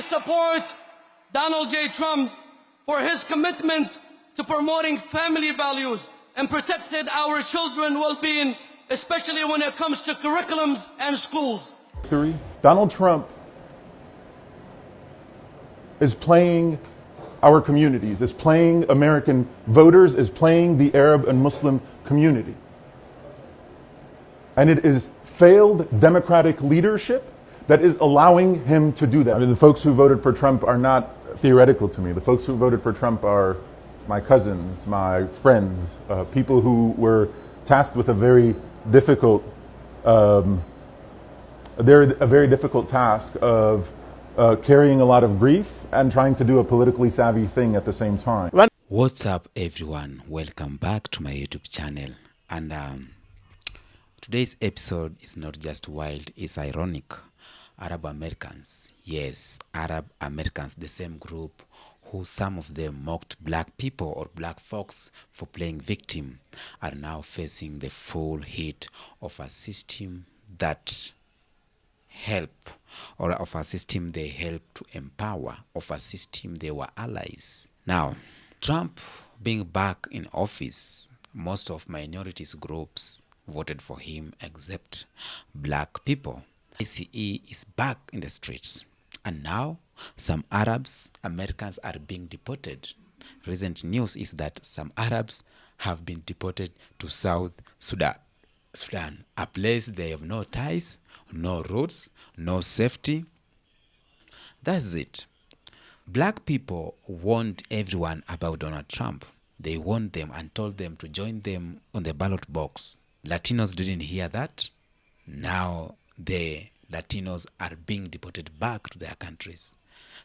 support Donald J. Trump for his commitment to promoting family values and protected our children's well-being, especially when it comes to curriculums and schools. Donald Trump is playing our communities, is playing American voters, is playing the Arab and Muslim community. And it is failed democratic leadership that is allowing him to do that. I mean, the folks who voted for Trump are not theoretical to me. The folks who voted for Trump are my cousins, my friends, people who were tasked with a very difficult, task of carrying a lot of grief and trying to do a politically savvy thing at the same time. What's up, everyone? Welcome back to my YouTube channel. And today's episode is not just wild, it's ironic. Arab Americans, yes, Arab Americans, the same group who some of them mocked black people or black folks for playing victim, are now facing the full heat of a system that help, or of a system they helped to empower, of a system they were allies. Now, Trump being back in office, most of minorities groups voted for him except black people. ICE is back in the streets, and now some Arabs, Americans are being deported. Recent news is that some Arabs have been deported to South Sudan, a place they have no ties, no roots, no safety. That's it. Black people warned everyone about Donald Trump. They warned them and told them to join them on the ballot box. Latinos didn't hear that. Now the Latinos are being deported back to their countries.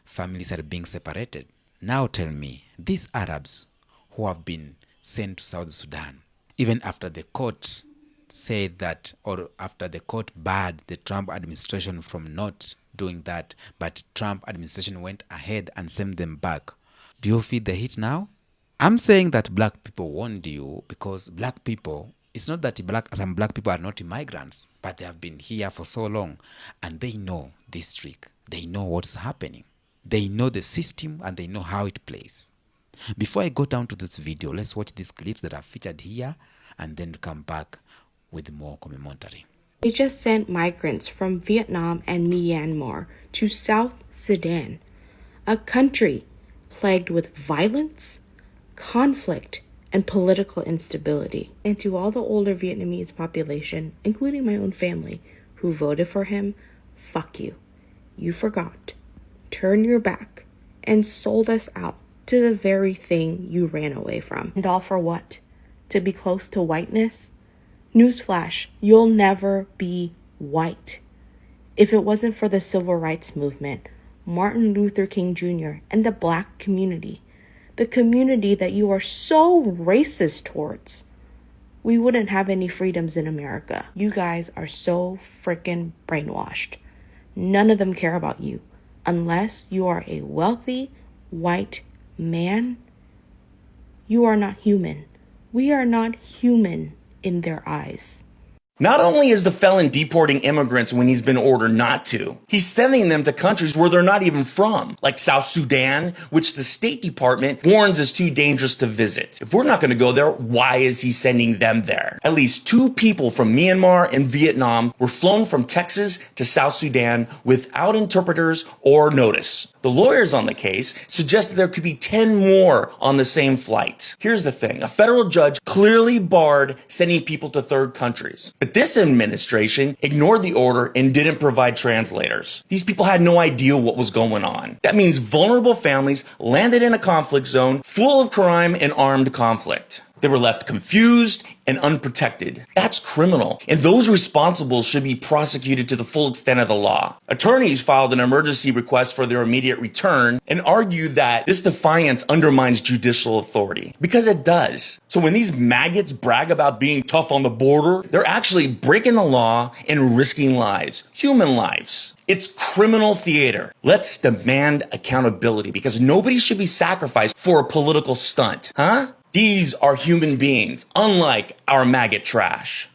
Families are being separated. Now tell me, these Arabs who have been sent to South Sudan, even after the court said that, or after the court barred the Trump administration from not doing that, but Trump administration went ahead and sent them back. Do you feel the heat now? I'm saying that black people warned you because black people, it's not that some black people are not immigrants, but they have been here for so long and they know this trick. They know what's happening. They know the system and they know how it plays. Before I go down to this video, let's watch these clips that are featured here and then come back with more commentary. They just sent migrants from Vietnam and Myanmar to South Sudan, a country plagued with violence, conflict, and political instability. And to all the older Vietnamese population, including my own family, who voted for him, fuck you. You forgot, turned your back, and sold us out to the very thing you ran away from. And all for what? To be close to whiteness? Newsflash, you'll never be white. If it wasn't for the civil rights movement, Martin Luther King Jr., and the black community, the community that you are so racist towards, we wouldn't have any freedoms in America. You guys are so freaking brainwashed. None of them care about you unless you are a wealthy white man. You are not human. We are not human in their eyes. Not only is the felon deporting immigrants when he's been ordered not to, he's sending them to countries where they're not even from, like South Sudan, which the State Department warns is too dangerous to visit. If we're not going to go there, why is he sending them there? At least 2 people from Myanmar and Vietnam were flown from Texas to South Sudan without interpreters or notice. The lawyers on the case suggested there could be 10 more on the same flight. Here's the thing. A federal judge clearly barred sending people to third countries. But this administration ignored the order and didn't provide translators. These people had no idea what was going on. That means vulnerable families landed in a conflict zone full of crime and armed conflict. They were left confused and unprotected. That's criminal, and those responsible should be prosecuted to the full extent of the law. Attorneys filed an emergency request for their immediate return and argued that this defiance undermines judicial authority, because it does. So when these maggots brag about being tough on the border, they're actually breaking the law and risking lives, human lives. It's criminal theater. Let's demand accountability, because nobody should be sacrificed for a political stunt, huh? These are human beings, unlike our maggot trash.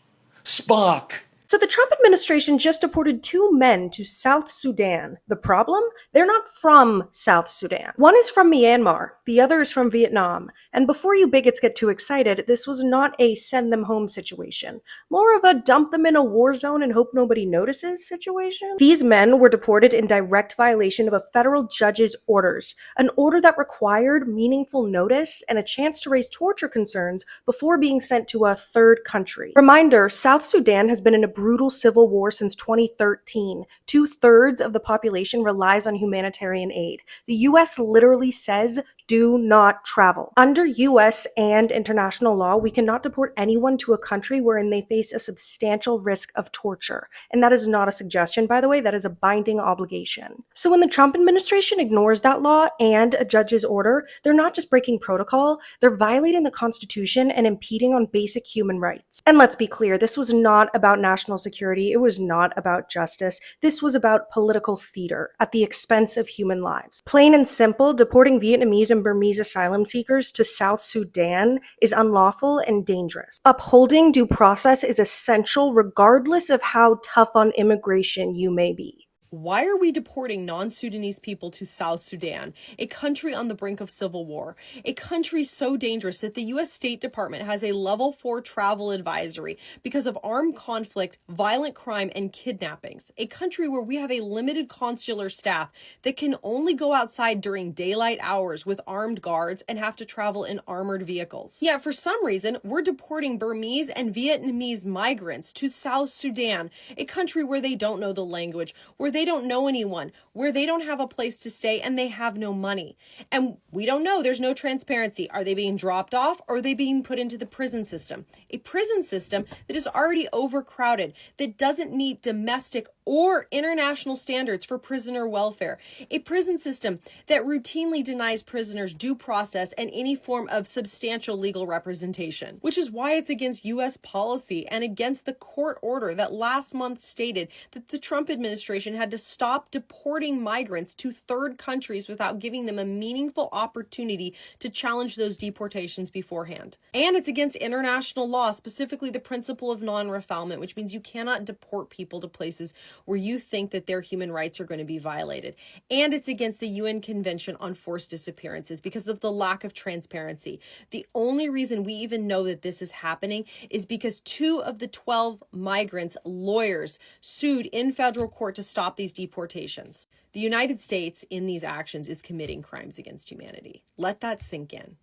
Spock, So the Trump administration just deported 2 men to South Sudan. The problem? They're not from South Sudan. One is from Myanmar, the other is from Vietnam. And before you bigots get too excited, this was not a send them home situation. More of a dump them in a war zone and hope nobody notices situation. These men were deported in direct violation of a federal judge's orders, an order that required meaningful notice and a chance to raise torture concerns before being sent to a third country. Reminder, South Sudan has been in a brutal civil war since 2013. 2/3 of the population relies on humanitarian aid. The US literally says, do not travel. Under US and international law, we cannot deport anyone to a country wherein they face a substantial risk of torture. And that is not a suggestion, by the way, that is a binding obligation. So when the Trump administration ignores that law and a judge's order, they're not just breaking protocol, they're violating the Constitution and impeding on basic human rights. And let's be clear, this was not about national security, it was not about justice, this was about political theater at the expense of human lives. Plain and simple, deporting Vietnamese and Burmese asylum seekers to South Sudan is unlawful and dangerous. Upholding due process is essential regardless of how tough on immigration you may be. Why are we deporting non-Sudanese people to South Sudan, a country on the brink of civil war, a country so dangerous that the U.S. State Department has a level 4 travel advisory because of armed conflict, violent crime, and kidnappings, a country where we have a limited consular staff that can only go outside during daylight hours with armed guards and have to travel in armored vehicles. Yet for some reason, we're deporting Burmese and Vietnamese migrants to South Sudan, a country where they don't know the language, where they don't know anyone, where they don't have a place to stay and they have no money. And we don't know, there's no transparency. Are they being dropped off or are they being put into the prison system? A prison system that is already overcrowded, that doesn't meet domestic or international standards for prisoner welfare. A prison system that routinely denies prisoners due process and any form of substantial legal representation, which is why it's against U.S. policy and against the court order that last month stated that the Trump administration had to stop deporting migrants to third countries without giving them a meaningful opportunity to challenge those deportations beforehand. And it's against international law, specifically the principle of non-refoulement, which means you cannot deport people to places where you think that their human rights are going to be violated. And it's against the UN Convention on Forced Disappearances because of the lack of transparency. The only reason we even know that this is happening is because 2 of the 12 migrants' lawyers sued in federal court to stop these deportations. The United States, in these actions, is committing crimes against humanity. Let that sink in.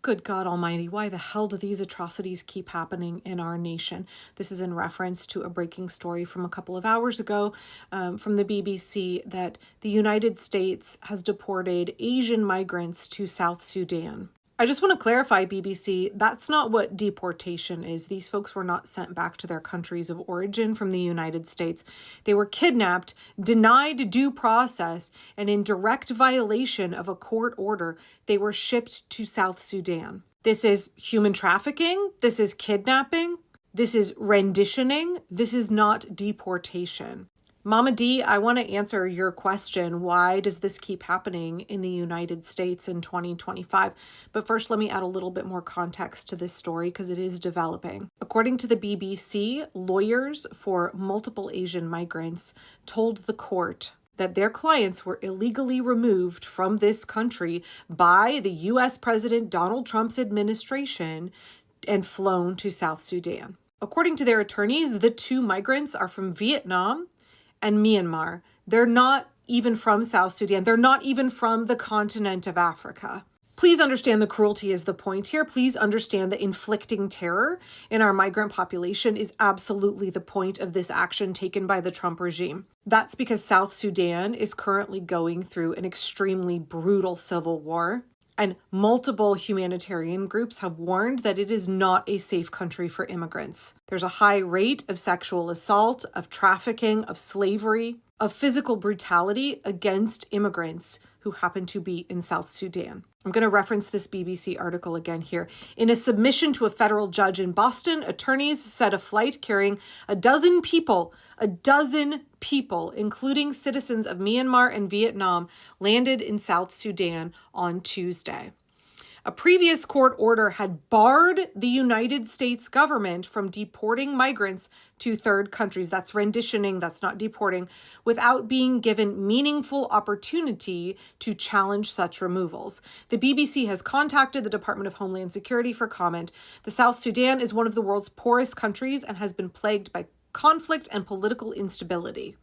Good God Almighty, why the hell do these atrocities keep happening in our nation? This is in reference to a breaking story from a couple of hours ago from the BBC that the United States has deported Asian migrants to South Sudan. I just want to clarify, BBC, that's not what deportation is. These folks were not sent back to their countries of origin from the United States. They were kidnapped, denied due process, and in direct violation of a court order, they were shipped to South Sudan. This is human trafficking. This is kidnapping. This is renditioning. This is not deportation. Mama D, I want to answer your question. Why does this keep happening in the United States in 2025? But first, let me add a little bit more context to this story because it is developing. According to the BBC, lawyers for multiple Asian migrants told the court that their clients were illegally removed from this country by the U.S. President Donald Trump's administration and flown to South Sudan. According to their attorneys, the 2 migrants are from Vietnam and Myanmar. They're not even from South Sudan. They're not even from the continent of Africa. Please understand the cruelty is the point here. Please understand that inflicting terror in our migrant population is absolutely the point of this action taken by the Trump regime. That's because South Sudan is currently going through an extremely brutal civil war. And multiple humanitarian groups have warned that it is not a safe country for immigrants. There's a high rate of sexual assault, of trafficking, of slavery, of physical brutality against immigrants who happen to be in South Sudan. I'm going to reference this BBC article again here. In a submission to a federal judge in Boston, attorneys said a flight carrying a dozen people, including citizens of Myanmar and Vietnam, landed in South Sudan on Tuesday. A previous court order had barred the United States government from deporting migrants to third countries. That's renditioning, that's not deporting, without being given meaningful opportunity to challenge such removals. The BBC has contacted the Department of Homeland Security for comment. The South Sudan is one of the world's poorest countries and has been plagued by conflict and political instability.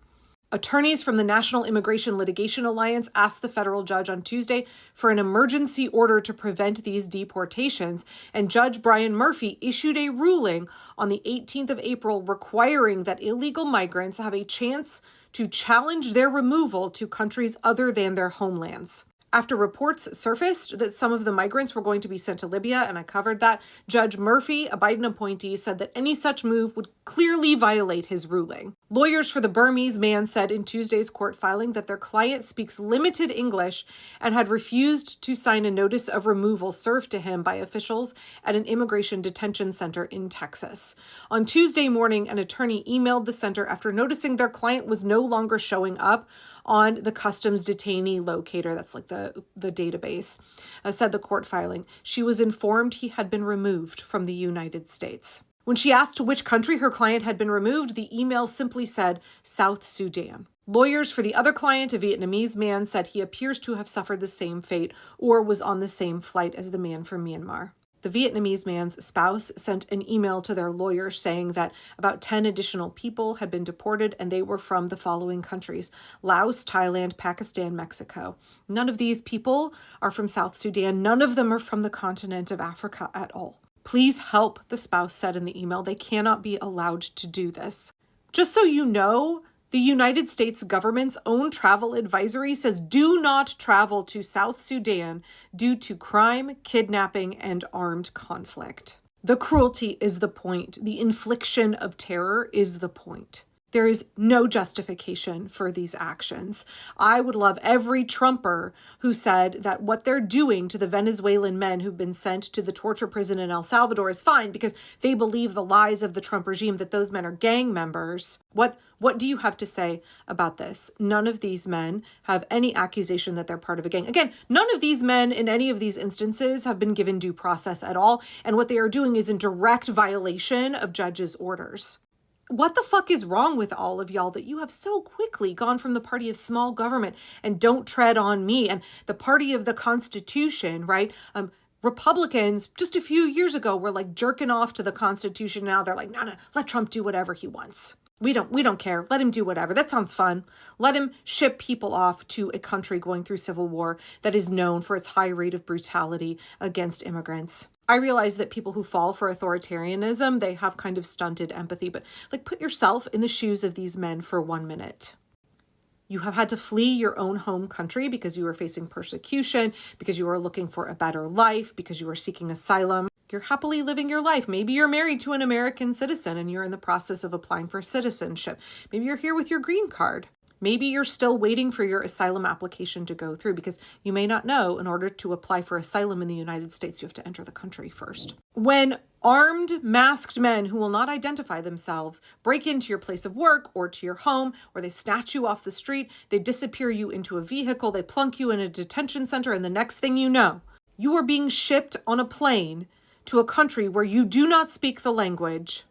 Attorneys from the National Immigration Litigation Alliance asked the federal judge on Tuesday for an emergency order to prevent these deportations, and Judge Brian Murphy issued a ruling on the 18th of April requiring that illegal migrants have a chance to challenge their removal to countries other than their homelands. After reports surfaced that some of the migrants were going to be sent to Libya, and I covered that, Judge Murphy, a Biden appointee, said that any such move would clearly violate his ruling. Lawyers for the Burmese man said in Tuesday's court filing that their client speaks limited English and had refused to sign a notice of removal served to him by officials at an immigration detention center in Texas. On Tuesday morning, an attorney emailed the center after noticing their client was no longer showing up on the customs detainee locator, that's like the database, said the court filing. She was informed he had been removed from the United States. When she asked to which country her client had been removed, the email simply said South Sudan. Lawyers for the other client, a Vietnamese man, said he appears to have suffered the same fate or was on the same flight as the man from Myanmar. The Vietnamese man's spouse sent an email to their lawyer saying that about 10 additional people had been deported and they were from the following countries: Laos, Thailand, Pakistan, Mexico. None of these people are from South Sudan. None of them are from the continent of Africa at all. Please help, the spouse said in the email. They cannot be allowed to do this. Just so you know, the United States government's own travel advisory says do not travel to South Sudan due to crime, kidnapping, and armed conflict. The cruelty is the point. The infliction of terror is the point. There is no justification for these actions. I would love every Trumper who said that what they're doing to the Venezuelan men who've been sent to the torture prison in El Salvador is fine because they believe the lies of the Trump regime, that those men are gang members. What do you have to say about this? None of these men have any accusation that they're part of a gang. Again, none of these men in any of these instances have been given due process at all. And what they are doing is in direct violation of judges' orders. What the fuck is wrong with all of y'all that you have so quickly gone from the party of small government and don't tread on me and the party of the Constitution, right? Republicans just a few years ago were like jerking off to the Constitution. Now they're like, no, let Trump do whatever he wants. We don't care. Let him do whatever. That sounds fun. Let him ship people off to a country going through civil war that is known for its high rate of brutality against immigrants. I realize that people who fall for authoritarianism, they have kind of stunted empathy, but like put yourself in the shoes of these men for 1 minute. You have had to flee your own home country because you are facing persecution, because you are looking for a better life, because you are seeking asylum. You're happily living your life. Maybe you're married to an American citizen and you're in the process of applying for citizenship. Maybe you're here with your green card. Maybe you're still waiting for your asylum application to go through because you may not know in order to apply for asylum in the United States, you have to enter the country first. When armed, masked men who will not identify themselves break into your place of work or to your home, or they snatch you off the street, they disappear you into a vehicle, they plunk you in a detention center, and the next thing you know, you are being shipped on a plane to a country where you do not speak the language.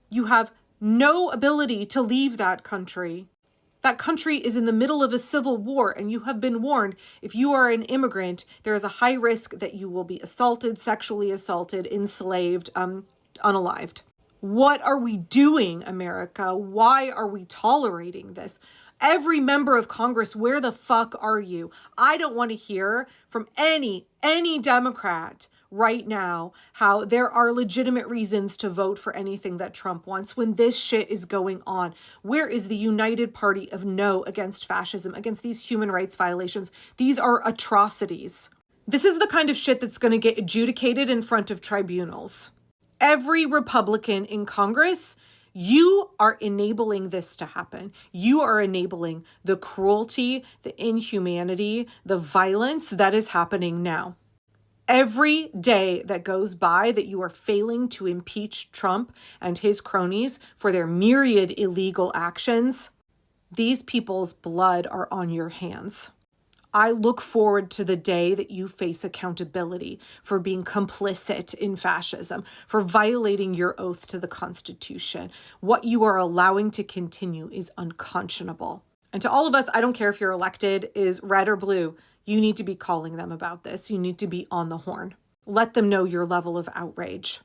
You have no ability to leave that country. That country is in the middle of a civil war, and you have been warned if you are an immigrant, there is a high risk that you will be assaulted, sexually assaulted, enslaved, unalived. What are we doing, America? Why are we tolerating this? Every member of Congress, where the fuck are you? I don't want to hear from any Democrat right now how there are legitimate reasons to vote for anything that Trump wants when this shit is going on. Where is the united party of no against fascism, against these human rights violations? These are atrocities. This is the kind of shit that's going to get adjudicated in front of tribunals. Every Republican in Congress, you are enabling this to happen. You are enabling the cruelty, the inhumanity, the violence that is happening now. Every day that goes by that you are failing to impeach Trump and his cronies for their myriad illegal actions, these people's blood are on your hands. I look forward to the day that you face accountability for being complicit in fascism, for violating your oath to the Constitution. What you are allowing to continue is unconscionable. And to all of us, I don't care if you're elected is red or blue, you need to be calling them about this. You need to be on the horn. Let them know your level of outrage.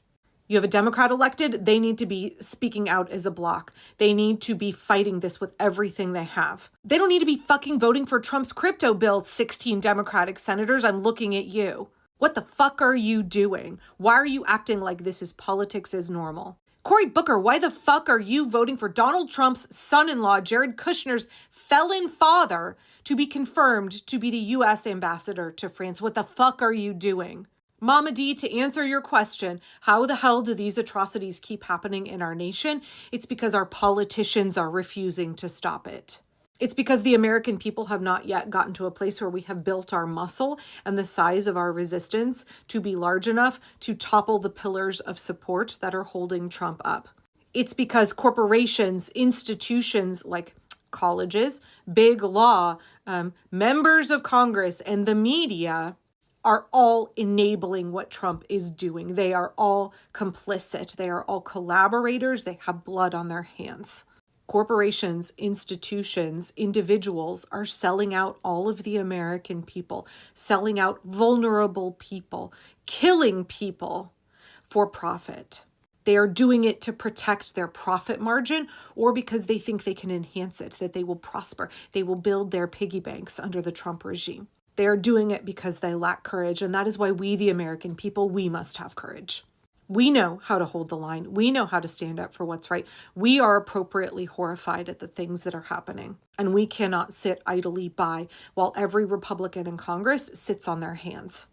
You have a Democrat elected, they need to be speaking out as a bloc. They need to be fighting this with everything they have. They don't need to be fucking voting for Trump's crypto bill, 16 Democratic senators. I'm looking at you. What the fuck are you doing? Why are you acting like this is politics as normal? Cory Booker, why the fuck are you voting for Donald Trump's son-in-law, Jared Kushner's felon father, to be confirmed to be the U.S. ambassador to France? What the fuck are you doing? Mama D, to answer your question, how the hell do these atrocities keep happening in our nation? It's because our politicians are refusing to stop it. It's because the American people have not yet gotten to a place where we have built our muscle and the size of our resistance to be large enough to topple the pillars of support that are holding Trump up. It's because corporations, institutions like colleges, big law, members of Congress, and the media are all enabling what Trump is doing. They are all complicit. They are all collaborators. They have blood on their hands. Corporations, institutions, individuals are selling out all of the American people, selling out vulnerable people, killing people for profit. They are doing it to protect their profit margin or because they think they can enhance it, that they will prosper. They will build their piggy banks under the Trump regime. They are doing it because they lack courage, and that is why we, the American people, we must have courage. We know how to hold the line. We know how to stand up for what's right. We are appropriately horrified at the things that are happening, and we cannot sit idly by while every Republican in Congress sits on their hands,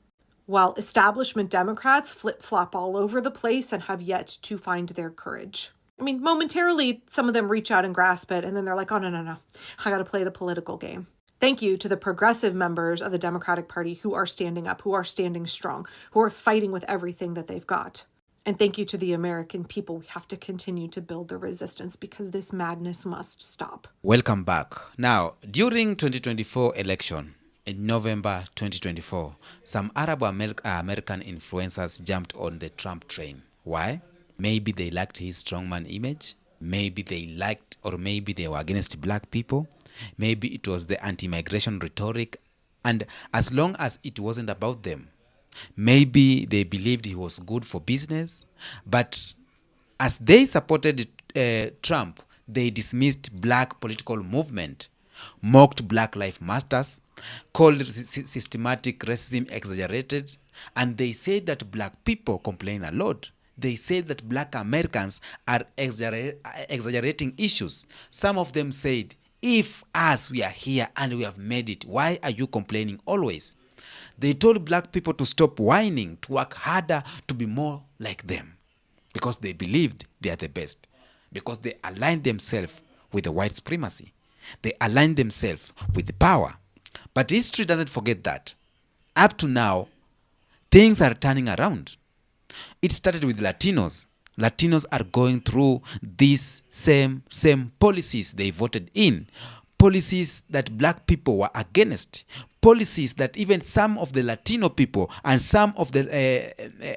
while establishment Democrats flip-flop all over the place and have yet to find their courage. I mean, momentarily, some of them reach out and grasp it, and then they're like, oh, no. I got to play the political game. Thank you to the progressive members of the Democratic Party who are standing up, who are standing strong, who are fighting with everything that they've got. And thank you to the American people. We have to continue to build the resistance because this madness must stop. Welcome back. Now, during 2024 election, in November 2024, some Arab American influencers jumped on the Trump train. Why? Maybe they liked his strongman image. Maybe they liked, or maybe they were against black people. Maybe it was the anti-migration rhetoric, and as long as it wasn't about them, maybe they believed he was good for business. But as they supported Trump, they dismissed black political movement, mocked Black Lives Matters, called systematic racism exaggerated, and they said that black people complain a lot. They said that black Americans are exaggerating issues. Some of them said, if us, we are here and we have made it, why are you complaining always? They told black people to stop whining, to work harder, to be more like them. Because they believed they are the best. Because they aligned themselves with the white supremacy. They aligned themselves with the power. But history doesn't forget that. Up to now, things are turning around. It started with Latinos. Latinos are going through these same policies they voted in. Policies that black people were against. Policies that even some of the Latino people and some of the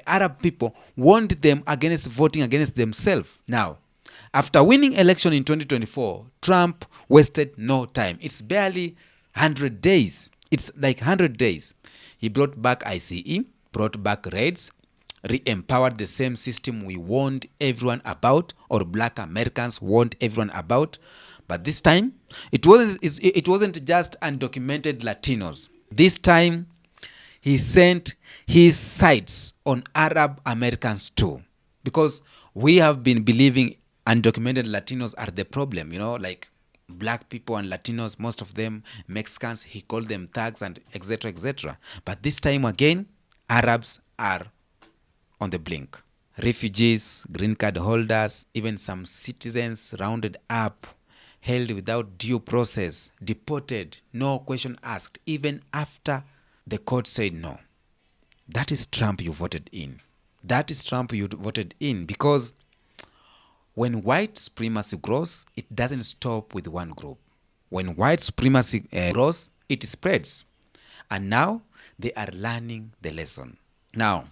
Arab people warned them against voting against themselves. Now, after winning election in 2024, Trump wasted no time. It's barely 100 days. It's like 100 days. He brought back ICE, brought back raids, re-empowered the same system we warned everyone about, or black Americans warned everyone about. But this time, it wasn't just undocumented Latinos. This time, he sent his sights on Arab Americans too. Because we have been believing undocumented Latinos are the problem, like black people and Latinos, most of them Mexicans, he called them thugs and etc., etc. But this time again, Arabs are on the blink. Refugees, green card holders, even some citizens rounded up, held without due process, deported, no question asked, even after the court said no. That is Trump you voted in. That is Trump you voted in, because when white supremacy grows, it doesn't stop with one group. When white supremacy grows, it spreads. And now they are learning the lesson. Now,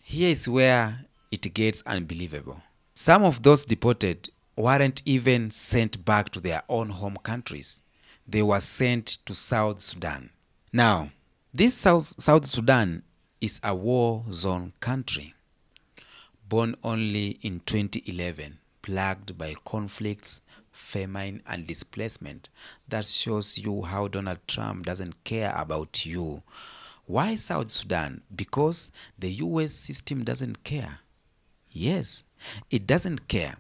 here is where it gets unbelievable. Some of those deported weren't even sent back to their own home countries. They were sent to South Sudan. Now, this South Sudan is a war zone country, born only in 2011, plagued by conflicts, famine, and displacement. That shows you how Donald Trump doesn't care about you. Why South Sudan? Because the US system doesn't care. Yes, it doesn't care.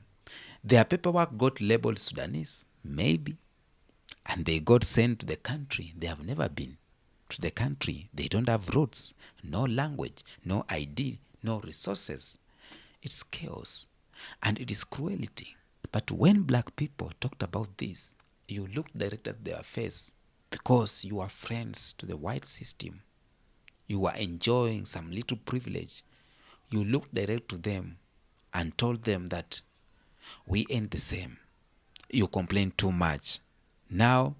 Their paperwork got labeled Sudanese, maybe, and they got sent to the country. They have never been to the country. They don't have roots, no language, no ID, no resources. It's chaos, and it is cruelty. But when black people talked about this, you looked direct at their face because you are friends to the white system. You were enjoying some little privilege. You looked direct to them and told them that we ain't the same. You complain too much. Now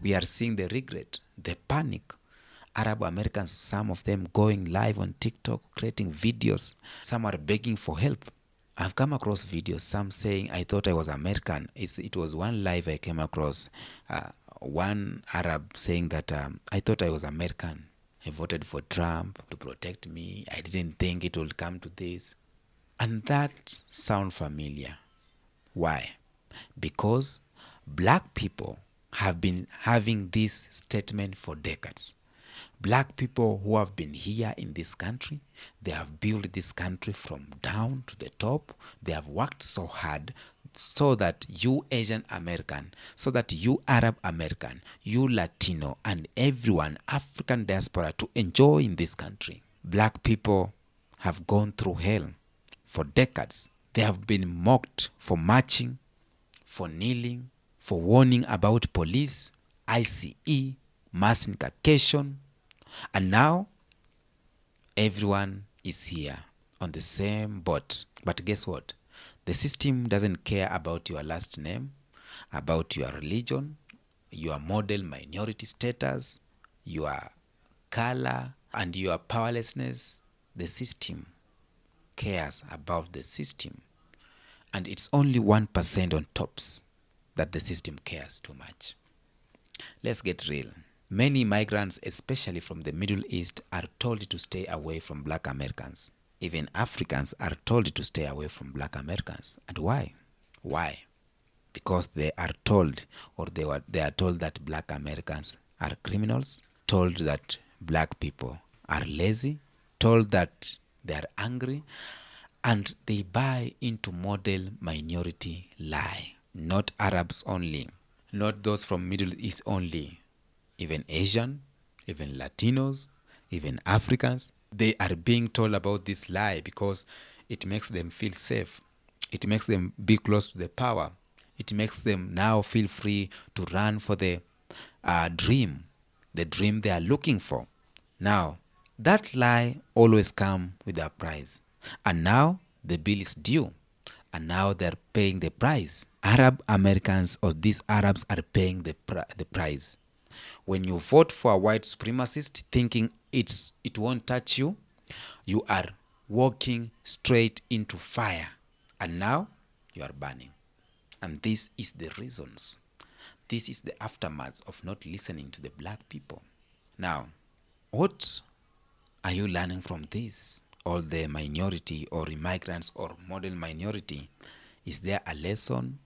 we are seeing the regret, the panic. Arab Americans, some of them going live on TikTok, creating videos. Some are begging for help. I've come across videos, some saying, I thought I was American. It was one live I came across, one Arab saying that I thought I was American. I voted for Trump to protect me. I didn't think it would come to this. And that sounds familiar. Why? Because black people have been having this statement for decades. Black people who have been here in this country, they have built this country from down to the top. They have worked so hard so that you Asian American, so that you Arab American, you Latino, and everyone, African diaspora, to enjoy in this country. Black people have gone through hell for decades. They have been mocked for marching, for kneeling, for warning about police, ICE, mass incarceration, and now everyone is here on the same boat. But guess what? The system doesn't care about your last name, about your religion, your model minority status, your color, and your powerlessness. The system cares about the system. And it's only 1% on tops that the system cares too much. Let's get real. Many migrants, especially from the Middle East, are told to stay away from black Americans. Even Africans are told to stay away from black Americans. And why? Why? Because they are told, or they are told that black Americans are criminals, told that black people are lazy, told that they are angry, and they buy into model minority lie. Not Arabs only, not those from Middle East only, even Asian, even Latinos, even Africans. They are being told about this lie because it makes them feel safe. It makes them be close to the power. It makes them now feel free to run for the dream they are looking for. Now, that lie always comes with a price. And now the bill is due. And now they're paying the price. Arab Americans, or these Arabs, are paying the price. When you vote for a white supremacist thinking it won't touch you, you are walking straight into fire. And now you are burning. And this is the reasons. This is the aftermath of not listening to the black people. Now, what are you learning from this? All the minority or immigrants or model minority. Is there a lesson?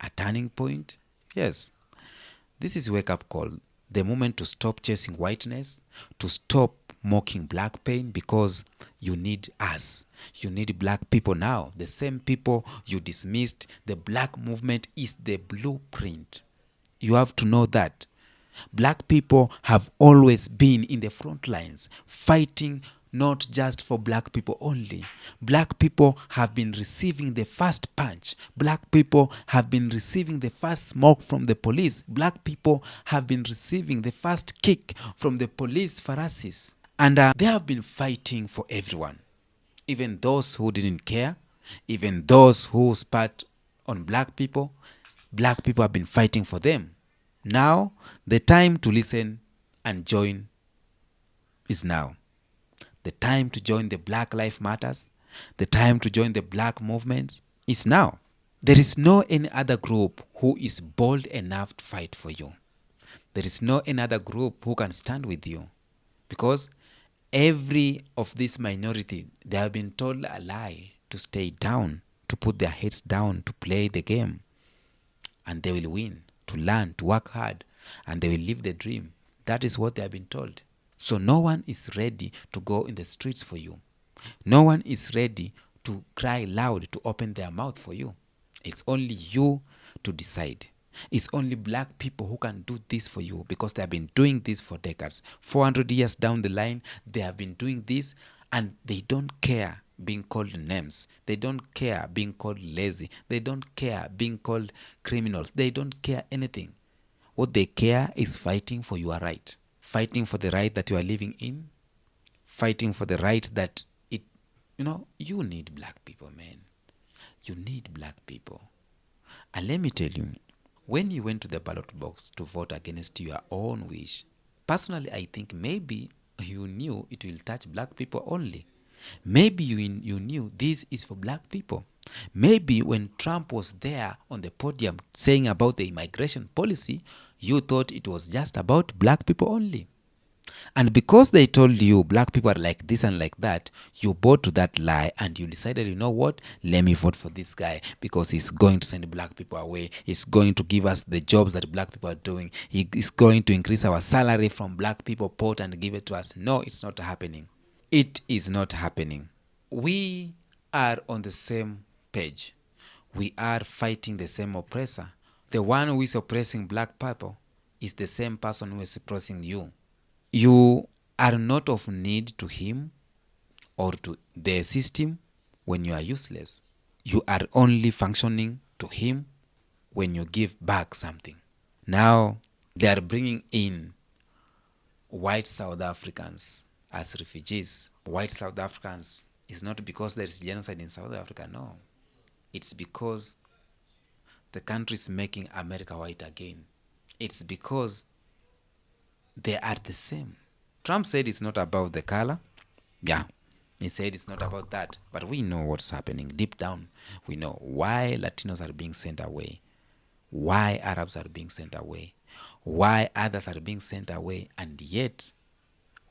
A turning point? Yes. This is wake-up call. The moment to stop chasing whiteness, to stop mocking black pain, because you need us. You need black people now. The same people you dismissed. The black movement is the blueprint. You have to know that. Black people have always been in the front lines, fighting not just for black people only. Black people have been receiving the first punch. Black people have been receiving the first smoke from the police. Black people have been receiving the first kick from the police pharaohs. And they have been fighting for everyone. Even those who didn't care, even those who spat on black people have been fighting for them. Now, the time to listen and join is now. The time to join the Black Lives Matters, the time to join the black movements is now. There is no any other group who is bold enough to fight for you. There is no any other group who can stand with you. Because every of this minority, they have been told a lie to stay down, to put their heads down, to play the game. And they will win, to learn, to work hard, and they will live the dream. That is what they have been told. So no one is ready to go in the streets for you. No one is ready to cry loud, to open their mouth for you. It's only you to decide. It's only black people who can do this for you, because they have been doing this for decades. 400 years down the line, they have been doing this, and they don't care being called names. They don't care being called lazy. They don't care being called criminals. They don't care anything. What they care is fighting for your right. Fighting for the right that you are living in. Fighting for the right that you need black people, man. You need black people. And let me tell you, when you went to the ballot box to vote against your own wish, personally, I think maybe you knew it will touch black people only. Maybe you knew this is for black people. Maybe when Trump was there on the podium saying about the immigration policy, you thought it was just about black people only. And because they told you black people are like this and like that, you bought to that lie and you decided, you know what, let me vote for this guy because he's going to send black people away. He's going to give us the jobs that black people are doing. He is going to increase our salary from black people pot and give it to us. No, it's not happening. It is not happening. We are on the same page. We are fighting the same oppressor. The one who is oppressing black people is the same person who is oppressing you. You are not of need to him or to the system when you are useless. You are only functioning to him when you give back something. Now, they are bringing in white South Africans as refugees. White South Africans is not because there is genocide in South Africa, no. It's because the country is making America white again. It's because they are the same. Trump said it's not about the color. Yeah, he said it's not about that. But we know what's happening deep down. We know why Latinos are being sent away, why Arabs are being sent away, why others are being sent away, and yet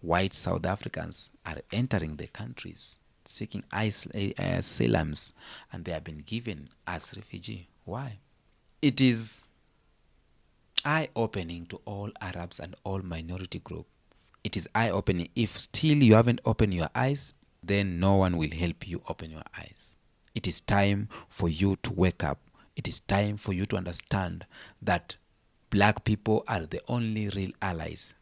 white South Africans are entering the countries seeking asylums, and they have been given as refugee. Why? It is eye-opening to all Arabs and all minority group. It is eye-opening. If still you haven't opened your eyes, then no one will help you open your eyes. It is time for you to wake up. It is time for you to understand that black people are the only real allies.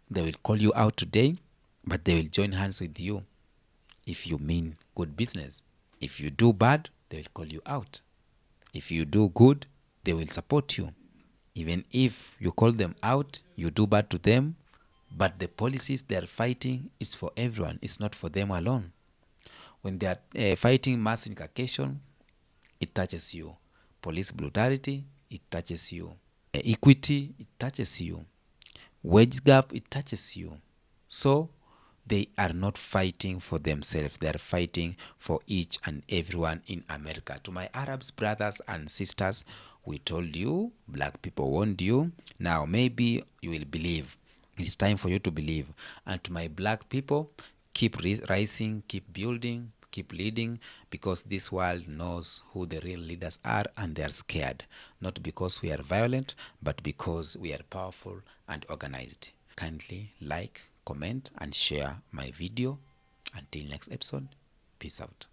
They will call you out today, but they will join hands with you if you mean good business. If you do bad, they will call you out. If you do good, they will support you. Even if you call them out, you do bad to them, but the policies they are fighting is for everyone. It's not for them alone. When they are fighting mass incarceration, it touches you. Police brutality, it touches you. Equity, it touches you. Wage gap, it touches you. So they are not fighting for themselves. They are fighting for each and everyone in America. To my Arabs brothers and sisters, we told you, black people warned you. Now maybe you will believe. It's time for you to believe. And to my black people, keep rising, keep building, keep leading, because this world knows who the real leaders are, and they are scared. Not because we are violent, but because we are powerful and organized. Kindly like, comment, and share my video. Until next episode, peace out.